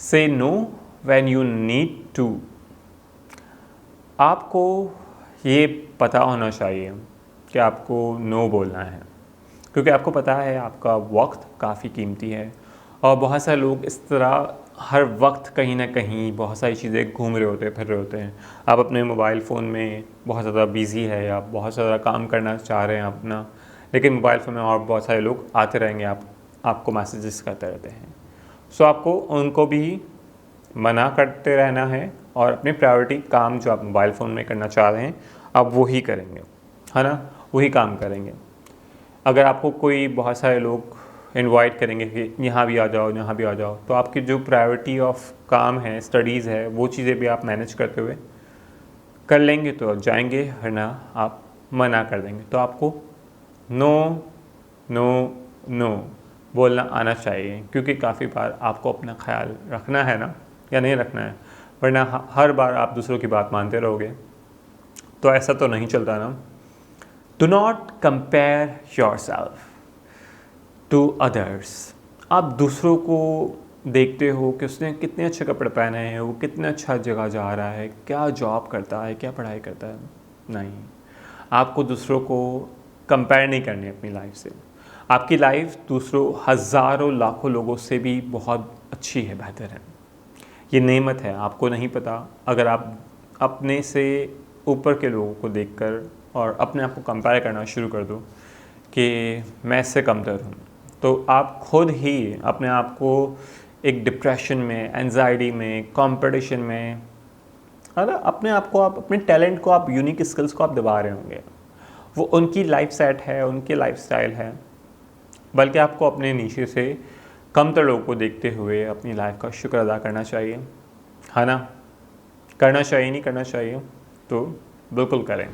से no when you need to. आपको ये पता होना चाहिए कि आपको नो बोलना है, क्योंकि आपको पता है आपका वक्त काफ़ी कीमती है और बहुत सारे लोग इस तरह हर वक्त कहीं ना कहीं बहुत सारी चीज़ें घूम रहे होते हैं, फिर रहे होते हैं। आप अपने मोबाइल फ़ोन में बहुत ज़्यादा बिज़ी है या बहुत ज़्यादा काम करना चाह रहे हैं अपना, लेकिन मोबाइल फ़ोन में और बहुत सारे लोग आते रहेंगे, आपको मैसेजेस करते रहते हैं। सो आपको उनको भी मना करते रहना है और अपनी प्रायोरिटी काम जो आप मोबाइल फ़ोन में करना चाह रहे हैं आप वो ही करेंगे, है ना, वही काम करेंगे। अगर आपको कोई बहुत सारे लोग इनवाइट करेंगे कि यहाँ भी आ जाओ, यहाँ भी आ जाओ, तो आपकी जो प्रायोरिटी ऑफ काम है, स्टडीज़ है, वो चीज़ें भी आप मैनेज करते हुए कर लेंगे तो जाएंगे, वरना आप मना कर देंगे। तो आपको नो नो नो बोलना आना चाहिए, क्योंकि काफ़ी बार आपको अपना ख्याल रखना है ना, या नहीं रखना है, वरना हर बार आप दूसरों की बात मानते रहोगे तो ऐसा तो नहीं चलता ना। Do not compare yourself to others. आप दूसरों को देखते हो कि उसने कितने अच्छे कपड़े पहने हैं, वो कितने अच्छा जगह जा रहा है, क्या जॉब करता है, क्या पढ़ाई करता है। नहीं, आपको दूसरों को कंपेयर नहीं करनी अपनी लाइफ से। आपकी लाइफ दूसरों हज़ारों लाखों लोगों से भी बहुत अच्छी है, बेहतर है। ये नेमत है, आपको नहीं पता। अगर आप अपने से ऊपर के लोगों को देखकर और अपने आप को कंपेयर करना शुरू कर दो कि मैं इससे कमतर हूँ, तो आप खुद ही अपने आप को एक डिप्रेशन में, एंजाइटी में, कंपटीशन में, है ना, अपने आप को, आप अपने टैलेंट को, आप यूनिक स्किल्स को आप दबा रहे होंगे। वो उनकी लाइफ सेट है, उनकी लाइफ स्टाइल है, बल्कि आपको अपने नीचे से कमतर लोगों को देखते हुए अपनी लाइफ का शुक्र अदा करना चाहिए, है ना। करना चाहिए, नहीं करना चाहिए तो बिल्कुल करें।